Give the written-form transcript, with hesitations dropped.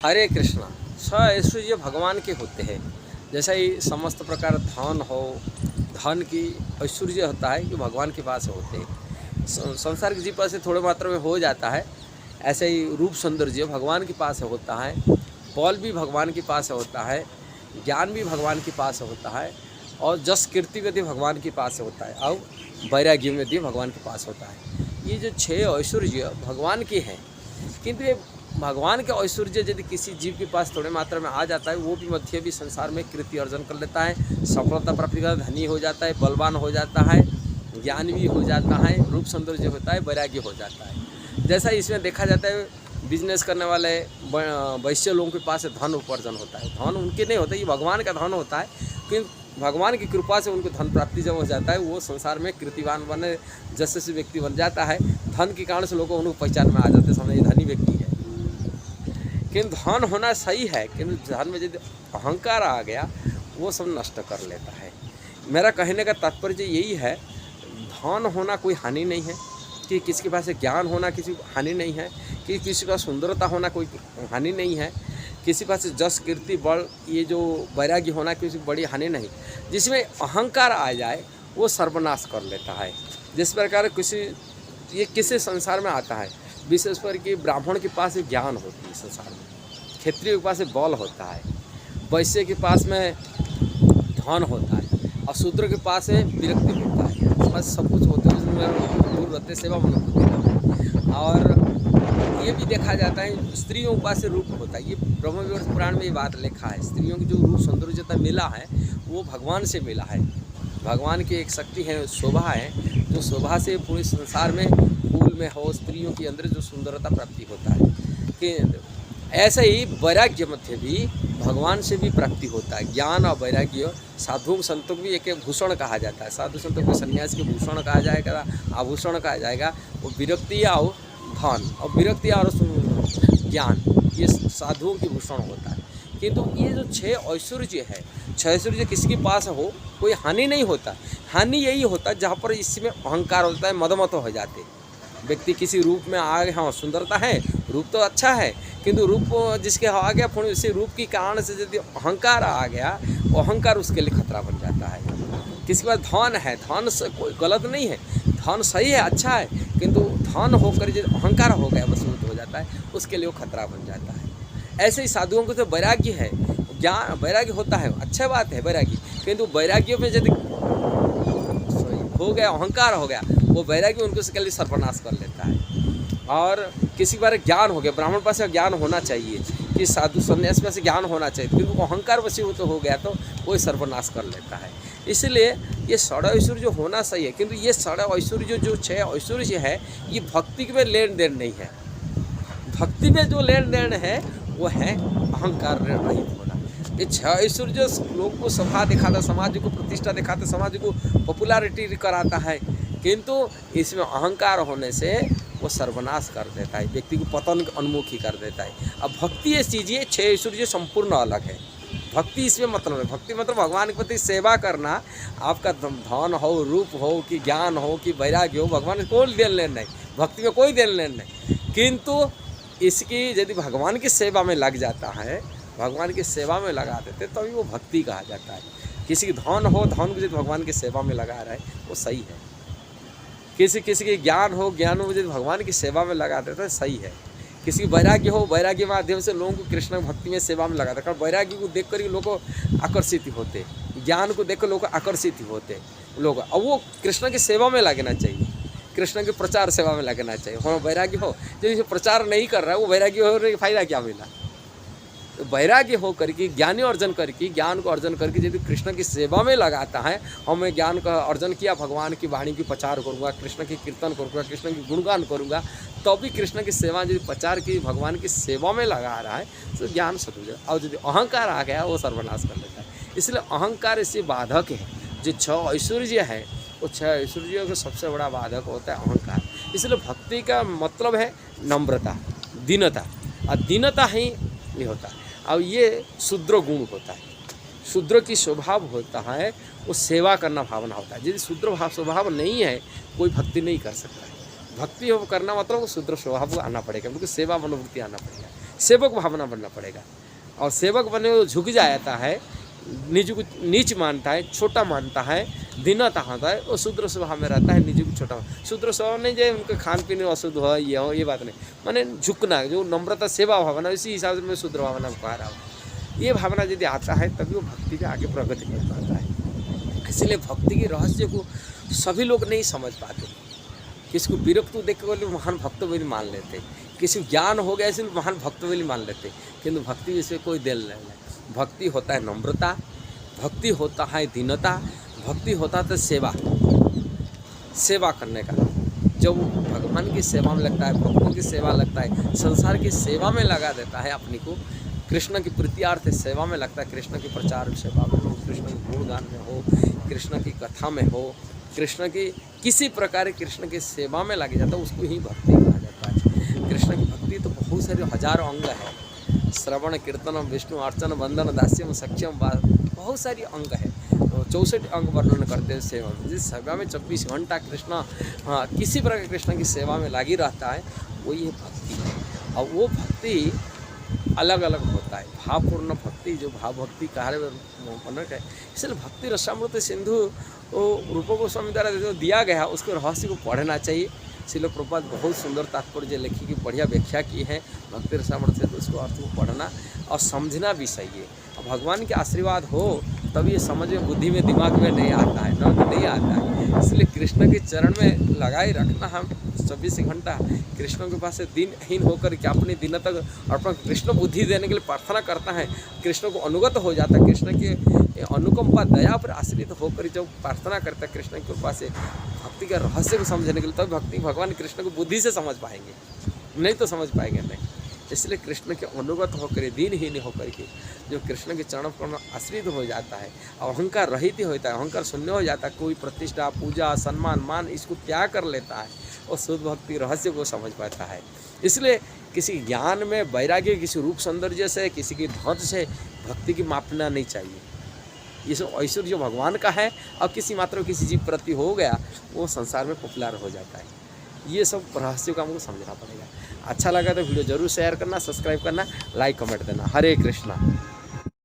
हरे कृष्णा। छह ऐश्वर्य भगवान के होते हैं। जैसा ही समस्त प्रकार धन हो, धन की ऐश्वर्य होता है कि भगवान के पास होते हैं। संसार के जीव पास से थोड़े मात्रा में हो जाता है। ऐसे ही रूप सौंदर्य भगवान के पास होता है, बल भी भगवान के पास होता है, ज्ञान भी भगवान के पास होता है, और जस कीर्ति भी भगवान के पास होता है, और वैराग्य में भी भगवान के पास होता है। ये जो छह ऐश्वर्य भगवान के हैं, किंतु ये भगवान के ऐश्वर्य यदि किसी जीव के पास थोड़े मात्रा में आ जाता है, वो भी मध्य भी संसार में कीर्ति अर्जन कर लेता है, सफलता प्राप्ति कर, धनी हो जाता है, बलवान हो जाता है, ज्ञान भी हो जाता है, रूप सौंदर्य होता है, वैराग्य हो जाता है। जैसा इसमें देखा जाता है, बिजनेस करने वाले वैश्य लोगों के पास धन उपार्जन होता है। धन उनके नहीं होता, ये भगवान का धन होता है, क्योंकि भगवान की कृपा से उनको धन प्राप्ति जब हो जाता है, वो संसार में कीर्तिवान बने जैसे व्यक्ति बन जाता है। धन के कारण से लोग उनको पहचान में आ जाते हैं, समझ ये धनी व्यक्ति है। किंतु धन होना सही है, किंतु धन में यदि अहंकार आ गया, वो सब नष्ट कर लेता है। मेरा कहने का तात्पर्य यही है, धन होना कोई हानि नहीं है, कि किसी के पास ज्ञान होना किसी को हानि नहीं है, कि किसी का सुंदरता होना कोई हानि नहीं है, किसी के पास जस कीर्ति बल ये जो वैराग्य होना किसी बड़ी हानि नहीं। जिसमें अहंकार आ जाए वो सर्वनाश कर लेता है। जिस प्रकार ये किसी संसार में आता है, विशेष कर कि ब्राह्मण के पास ज्ञान होती है संसार में, क्षत्रिय के पास बल होता है, वैश्य के पास में धन होता है, और शूद्र के पास विरक्ति होता है, बस सब कुछ होते हैं, दूर रहते सेवा मनोभूति रहते हैं। और ये भी देखा जाता है, स्त्रियों के पास रूप होता है। ये ब्रह्म विवर्त पुराण में ये बात लिखा है, स्त्रियों की जो रूप सौंदर्यता मिला है वो भगवान से मिला है। भगवान की एक शक्ति है, शोभा है, जो शोभा से पूरे संसार में फूल में हो, स्त्रियों के अंदर जो सुंदरता प्राप्ति होता है, कि ऐसे ही वैराग्य मध्य भी भगवान से भी प्राप्ति होता है। ज्ञान और वैराग्य साधु संतों को भी एक भूषण कहा जाता है। साधु संतों को सन्यास के भूषण कहा जाएगा, आभूषण कहा जाएगा। वो विरक्ति और धन और विरक्ति और ज्ञान, ये साधुओं की भूषण होता है। किंतु ये जो छह ऐश्वर्य है, छह ऐश्वर्य किसी के पास हो कोई हानि नहीं होता। हानि यही होता है जहाँ पर इसमें अहंकार होता है, मदमत हो जाते। व्यक्ति किसी रूप में आ गया, हाँ सुंदरता है, रूप तो अच्छा है, किंतु रूप जिसके आ गया, फिर उसी रूप के कारण से यदि अहंकार आ गया, वो अहंकार उसके लिए खतरा बन जाता है। किसी के पास धन है, धन से कोई गलत नहीं है, धन सही है, अच्छा है, किंतु धन होकर यदि अहंकार हो गया, वसूल हो जाता है, उसके लिए वो खतरा बन जाता है। ऐसे ही साधुओं को तो वैराग्य है, ज्ञान वैराग्य होता है, अच्छा बात है वैराग्य, किंतु वैराग्य में यदि हो गया, अहंकार हो गया, वो वैराग्य उनको उसके लिए सर्वनाश कर लेता है। और किसी बार ज्ञान हो गया, ब्राह्मण पास ज्ञान होना चाहिए, कि साधु सन्यासी पास ज्ञान होना चाहिए, किंतु वो अहंकार वशीभूत हो गया तो कोई सर्वनाश कर लेता है। इसलिए ये षड ऐश्वर्य जो होना सही है, किंतु ये षड ऐश्वर्य जो छह ऐश्वर्य है, ये भक्ति में लेन देन नहीं है। भक्ति में जो लेन देन है वो है अहंकार रहित होना। ये छह ऐश्वर्य लोग को सभा दिखाता, समाज को प्रतिष्ठा दिखाता, समाज को पॉपुलैरिटी कराता है, किंतु इसमें अहंकार होने से वो सर्वनाश कर देता है, व्यक्ति को पतन उन्मुखी कर देता है। अब भक्ति ये चीज़, ये छह ऐश्वर्य संपूर्ण अलग है। भक्ति इसमें मतलब है, भक्ति मतलब भगवान के प्रति सेवा करना। आपका धन हो, रूप हो, कि ज्ञान हो, कि वैराग्य हो, भगवान को कोई देन लेन नहीं, भक्ति में कोई देन लेन नहीं। किंतु इसकी यदि भगवान की सेवा में लग जाता है, भगवान की सेवा में लगा देते, तभी वो भक्ति कहा जाता है। किसी की धन हो, धन को यदि भगवान की सेवा में लगा रहा है, वो सही है। किसी के ज्ञान हो, ज्ञान को यदि भगवान की सेवा में लगा देता है, सही है। किसी की वैराग्य हो, वैराग्य के माध्यम से लोगों को कृष्ण भक्ति में सेवा में लगाता है। कारण वैराग्य को देख कर ही लोग आकर्षित होते, ज्ञान को देख कर लोग आकर्षित होते लोग, और वो कृष्ण की सेवा में लगना चाहिए, कृष्ण के प्रचार सेवा में लगना चाहिए। हाँ वैराग्य हो, जो प्रचार नहीं कर रहा है, वो वैराग्य होने का फायदा क्या मिला। तो वैराग्य हो करके, ज्ञानी अर्जन करके, ज्ञान को अर्जन करके यदि कृष्ण की सेवा में लगाता है, हमें ज्ञान का अर्जन किया, भगवान की वाणी की प्रचार करूँगा, कृष्ण की कीर्तन करूँगा, कृष्ण की गुणगान करूँगा, तो भी कृष्ण की सेवा यदि प्रचार की, भगवान की सेवा में लगा रहा है, तो ज्ञान सतुज। और यदि अहंकार आ गया, वो सर्वनाश कर लेता है। इसलिए अहंकार इससे बाधक है। जो छह ऐश्वर्य है, वो छह ऐश्वर्यों का सबसे बड़ा बाधक होता है अहंकार। इसलिए भक्ति का मतलब है नम्रता, दीनता, और दीनता ही नहीं होता है। और ये शूद्र गुण होता है, शूद्र की स्वभाव होता है, वो सेवा करना भावना होता है। यदि शूद्र स्वभाव नहीं है, कोई भक्ति नहीं कर सकता है। भक्ति हो करना मतलब शूद्र स्वभाव को आना पड़ेगा, उनको सेवा मनोवृत्ति आना पड़ेगा। सेवक भावना बनना पड़ेगा। और सेवक बने वो झुक जाता है, निज को नीच मानता है, छोटा मानता है, दीनता होता है, वो शूद्र स्वभाव में रहता है। निज को छोटा शूद्र स्वभाव नहीं जो उनके खान पीने अशुद्ध हो ये बात नहीं, माने झुकना, जो नम्रता सेवा भावना, इसी हिसाब से मैं शूद्र भावना कह रहा हूँ। ये भावना यदि आता है तभी वो भक्ति के आगे प्रगति कर पाता है। इसलिए भक्ति के रहस्य को सभी लोग नहीं समझ पाते। किसी को विरक्त देख कर महान भक्त बोली मान लेते, किसी को ज्ञान हो गया इसलिए महान भक्त बोली मान लेते, किंतु भक्ति जैसे कोई दिल नहीं है। भक्ति होता है नम्रता, भक्ति होता है दीनता, भक्ति होता है सेवा करने का। जब भगवान की सेवा में लगता है, भक्तों की सेवा लगता है, संसार की सेवा में लगा देता है अपनी को, कृष्ण की प्रीत्यार्थ सेवा में लगता है, कृष्ण की प्रचार सेवा में हो, कृष्ण के गुणगान में हो, कृष्ण की कथा में हो, कृष्ण की किसी प्रकार कृष्ण की सेवा में लग जाता है, उसको ही भक्ति कहा जाता है। कृष्ण की भक्ति तो बहुत सारे हजारों अंग है, श्रवण कीर्तन विष्णु अर्चन वंदन दास्यम सक्षम, बहुत सारी अंग है। तो 64 अंग वर्णन करते हैं सेवा में। जिस सेवा में 24 घंटा कृष्ण किसी प्रकार कृष्ण की सेवा में लगी रहता है, वो ये भक्ति है। और वो भक्ति अलग अलग होता है। भावपूर्ण भक्ति जो भाव भक्ति कार्य मनक है, इसलिए भक्ति रसामृत सिंधु रूप गोस्वामी द्वारा जो दिया गया उसके रहस्य को पढ़ना चाहिए। श्रील प्रभुपाद बहुत सुंदर तात्पर्य लिखी की बढ़िया व्याख्या की है भक्ति रसामृत सिंधु, उसको अर्थ को पढ़ना और समझना भी सही है। भगवान के आशीर्वाद हो तभी ये समझ में, बुद्धि में, दिमाग में नहीं आता है, न तो नहीं आता है। इसलिए कृष्ण के चरण में लगाए रखना, हम 24 घंटा कृष्ण के पास से दिनहीन होकर के अपनी दिन तक अर्पण, कृष्ण बुद्धि देने के लिए प्रार्थना करता है, कृष्ण को अनुगत हो जाता है, कृष्ण के अनुकंपा दया पर आश्रित होकर जब प्रार्थना करता है कृष्ण की कृपा से भक्ति के रहस्य को समझने के लिए, तब भक्ति भगवान कृष्ण को बुद्धि से समझ पाएंगे, नहीं तो समझ पाएंगे नहीं। इसलिए कृष्ण के अनुगत होकर, दीनहीन होकर के जो कृष्ण के चरण पर आश्रित हो जाता है, अहंकार रहित होता है, अहंकार शून्य हो जाता है, कोई प्रतिष्ठा पूजा सम्मान मान इसको त्याग कर लेता है और शुद्ध भक्ति रहस्य को समझ पाता है। इसलिए किसी ज्ञान में वैराग्य, किसी रूप सौंदर्य से, किसी की धन से भक्ति की मापना नहीं चाहिए। ये सब ऐश्वर्य जो भगवान का है और किसी मात्र किसी जीव प्रति हो गया, वो संसार में पॉपुलर हो जाता है। ये सब रहस्य को हमको समझना पड़ेगा। अच्छा लगा तो वीडियो जरूर शेयर करना, सब्सक्राइब करना, लाइक कमेंट देना। हरे कृष्णा।